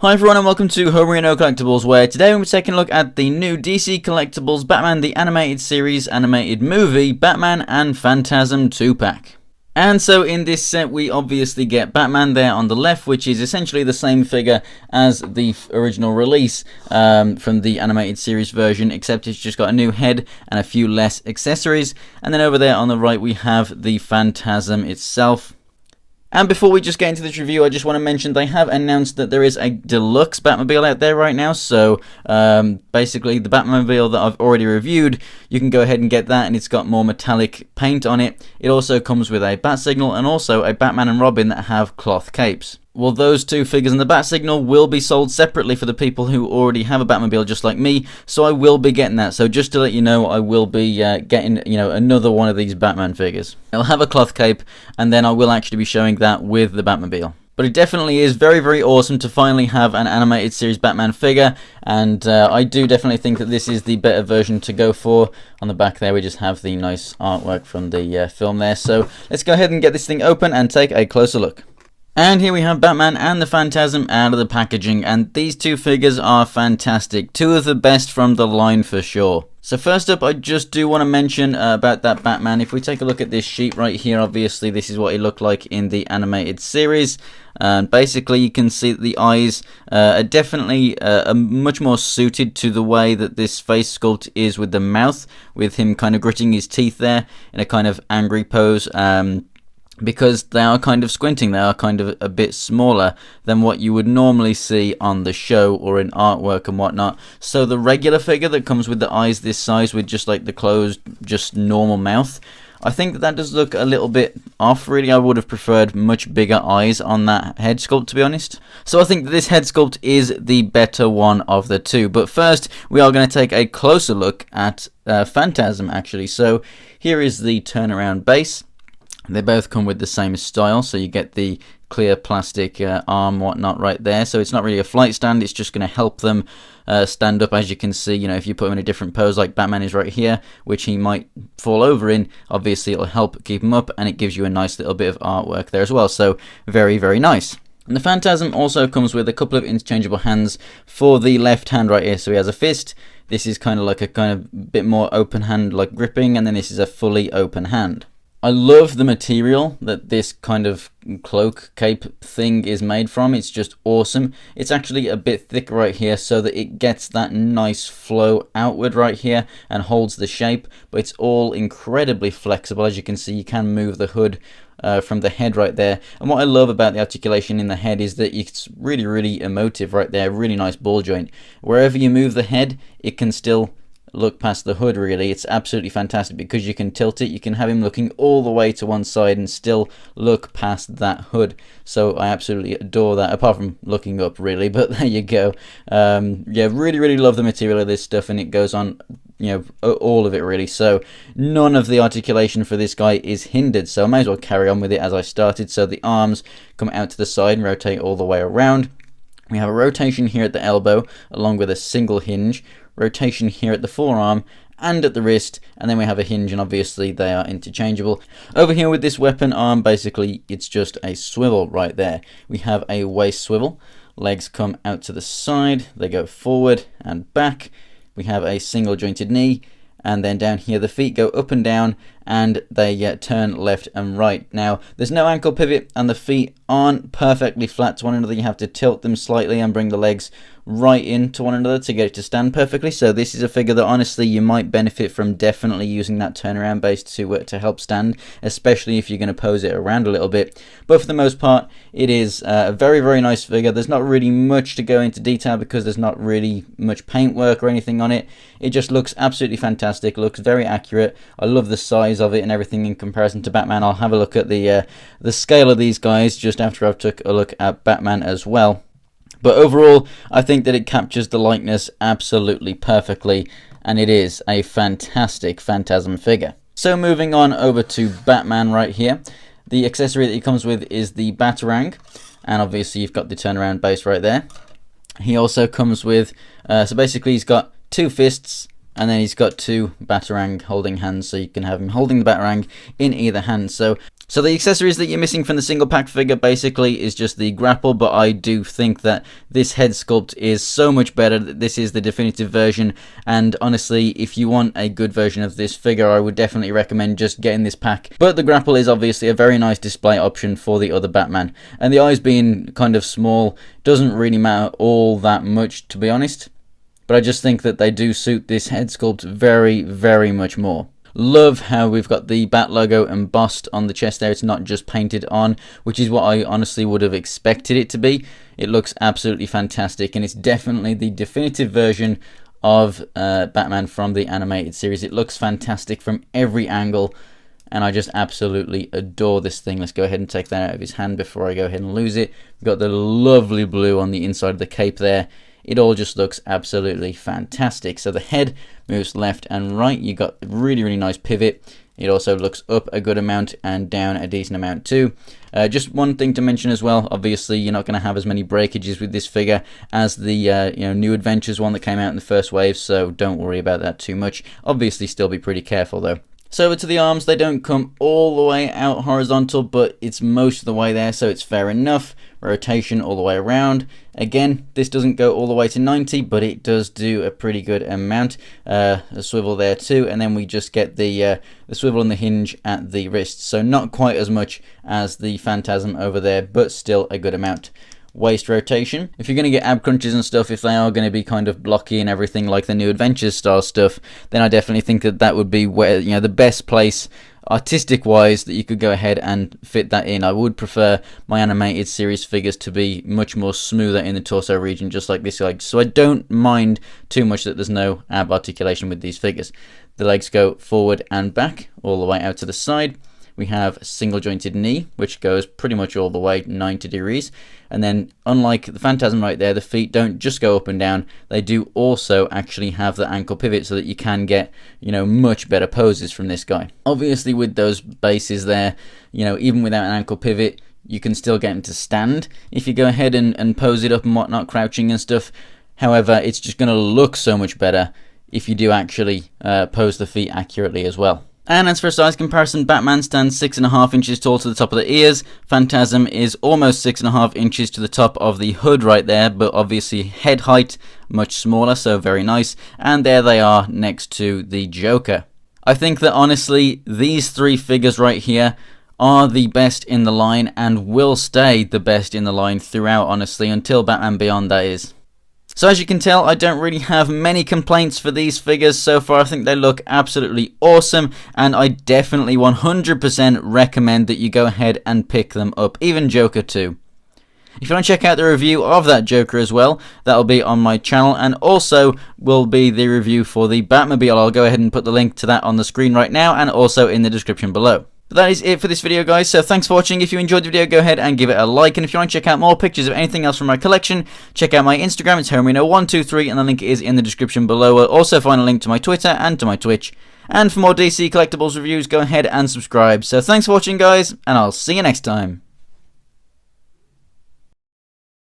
Hi everyone and welcome to Homerino Collectibles, where today we're taking a look at the new DC Collectibles Batman the Animated Series animated movie, Batman and Phantasm 2-pack. And so in this set we obviously get Batman there on the left, which is essentially the same figure as the original release from the animated series version, except it's just got a new head and a few less accessories. And then over there on the right we have the Phantasm itself. And before we just get into this review, I just want to mention they have announced that there is a deluxe Batmobile out there right now. So basically the Batmobile that I've already reviewed, you can go ahead and get that, and it's got more metallic paint on it. It also comes with a bat signal and also a Batman and Robin that have cloth capes. Well, those two figures and the bat signal will be sold separately for the people who already have a Batmobile just like me, so I will be getting that. So just to let you know, I will be getting another one of these Batman figures. I'll have a cloth cape, and then I will actually be showing that with the Batmobile. But it definitely is very, very awesome to finally have an animated series Batman figure, and I do definitely think that this is the better version to go for. On the back there we just have the nice artwork from the film there. So let's go ahead and get this thing open and take a closer look. And here we have Batman and the Phantasm out of the packaging, and these two figures are fantastic. Two of the best from the line for sure. So first up, I just do want to mention about that Batman. If we take a look at this sheet right here, obviously this is what he looked like in the animated series. Basically you can see that the eyes are definitely much more suited to the way that this face sculpt is with the mouth, with him kind of gritting his teeth there in a kind of angry pose. Because they are kind of squinting, they are kind of a bit smaller than what you would normally see on the show or in artwork and whatnot. So the regular figure that comes with the eyes this size with just like the closed, just normal mouth, I think that does look a little bit off. Really, I would have preferred much bigger eyes on that head sculpt, to be honest. So I think that this head sculpt is the better one of the two. But first, we are going to take a closer look at Phantasm, actually. So here is the turnaround base. They both come with the same style, so you get the clear plastic arm whatnot right there. So it's not really a flight stand, it's just going to help them stand up. As you can see, if you put him in a different pose like Batman is right here, which he might fall over in, obviously it'll help keep him up, and it gives you a nice little bit of artwork there as well. So very, very nice. And the Phantasm also comes with a couple of interchangeable hands for the left hand right here. So he has a fist. This is kind of like a bit more open hand like gripping, and then this is a fully open hand. I love the material that this kind of cloak cape thing is made from. It's just awesome. It's actually a bit thick right here so that it gets that nice flow outward right here and holds the shape, but it's all incredibly flexible. As you can see, you can move the hood from the head right there. And what I love about the articulation in the head is that it's really, really emotive right there. Really nice ball joint. Wherever you move the head, it can still look past the hood. Really, it's absolutely fantastic because you can tilt it. You can have him looking all the way to one side and still look past that hood. So I absolutely adore that, apart from looking up really, but there you go. Yeah, really love the material of this stuff, and it goes on all of it really. So none of the articulation for this guy is hindered, so I may as well carry on with it as I started. So the arms come out to the side and rotate all the way around. We have a rotation here at the elbow along with a single hinge, rotation here at the forearm and at the wrist, and then we have a hinge, and obviously they are interchangeable. Over here with this weapon arm, basically it's just a swivel right there. We have a waist swivel, legs come out to the side, they go forward and back. We have a single jointed knee, and then down here the feet go up and down and they turn left and right. Now there's no ankle pivot and the feet aren't perfectly flat to one another. You have to tilt them slightly and bring the legs right into one another to get it to stand perfectly. So this is a figure that honestly you might benefit from definitely using that turnaround base to help stand, especially if you're going to pose it around a little bit. But for the most part, it is a very, very nice figure. There's not really much to go into detail because there's not really much paintwork or anything on it. It just looks absolutely fantastic, looks very accurate. I love the size of it and everything in comparison to Batman. I'll have a look at the scale of these guys just after I've took a look at Batman as well. But overall, I think that it captures the likeness absolutely perfectly, and it is a fantastic Phantasm figure. So moving on over to Batman right here. The accessory that he comes with is the Batarang, and obviously you've got the turnaround base right there. He also comes with, so basically he's got two fists, and then he's got two Batarang holding hands, so you can have him holding the Batarang in either hand. So So the accessories that you're missing from the single pack figure basically is just the grapple, but I do think that this head sculpt is so much better. This is the definitive version, and honestly, if you want a good version of this figure, I would definitely recommend just getting this pack. But the grapple is obviously a very nice display option for the other Batman, and the eyes being kind of small doesn't really matter all that much, to be honest, but I just think that they do suit this head sculpt very, very much more. Love how we've got the Bat logo embossed on the chest there. It's not just painted on, which is what I honestly would have expected it to be. It looks absolutely fantastic, and it's definitely the definitive version of Batman from the animated series. It looks fantastic from every angle, and I just absolutely adore this thing. Let's go ahead and take that out of his hand before I go ahead and lose it. We've got the lovely blue on the inside of the cape there. It all just looks absolutely fantastic. So the head moves left and right. You got a really, really nice pivot. It also looks up a good amount and down a decent amount too. Just one thing to mention as well, obviously you're not going to have as many breakages with this figure as the New Adventures one that came out in the first wave, so don't worry about that too much. Obviously still be pretty careful though. So over to the arms, they don't come all the way out horizontal, but it's most of the way there, so it's fair enough. Rotation all the way around. Again, this doesn't go all the way to 90, but it does do a pretty good amount. A swivel there too, and then we just get the swivel and the hinge at the wrist. So not quite as much as the Phantasm over there, but still a good amount. Waist rotation. If you're going to get ab crunches and stuff, if they are going to be kind of blocky and everything like the New Adventures style stuff, then I definitely think that that would be where, the best place artistic wise that you could go ahead and fit that in. I would prefer my animated series figures to be much more smoother in the torso region, just like this leg, so I don't mind too much that there's no ab articulation with these figures. The legs go forward and back all the way out to the side. We have a single jointed knee, which goes pretty much all the way 90 degrees. And then, unlike the Phantasm right there, the feet don't just go up and down. They do also actually have the ankle pivot so that you can get, much better poses from this guy. Obviously, with those bases there, even without an ankle pivot, you can still get him to stand if you go ahead and pose it up and whatnot, crouching and stuff. However, it's just going to look so much better if you do actually pose the feet accurately as well. And as for a size comparison, Batman stands 6.5 inches tall to the top of the ears. Phantasm is almost 6.5 inches to the top of the hood right there, but obviously head height much smaller, so very nice. And there they are next to the Joker. I think that honestly, these three figures right here are the best in the line and will stay the best in the line throughout, honestly, until Batman Beyond, that is. So as you can tell, I don't really have many complaints for these figures so far. I think they look absolutely awesome, and I definitely 100% recommend that you go ahead and pick them up, even Joker too. If you want to check out the review of that Joker as well, that'll be on my channel, and also will be the review for the Batmobile. I'll go ahead and put the link to that on the screen right now, and also in the description below. But that is it for this video, guys, so thanks for watching. If you enjoyed the video, go ahead and give it a like, and if you want to check out more pictures of anything else from my collection, check out my Instagram. It's Homerino123, and the link is in the description below. We'll also find a link to my Twitter and to my Twitch. And for more DC Collectibles reviews, go ahead and subscribe. So thanks for watching, guys, and I'll see you next time.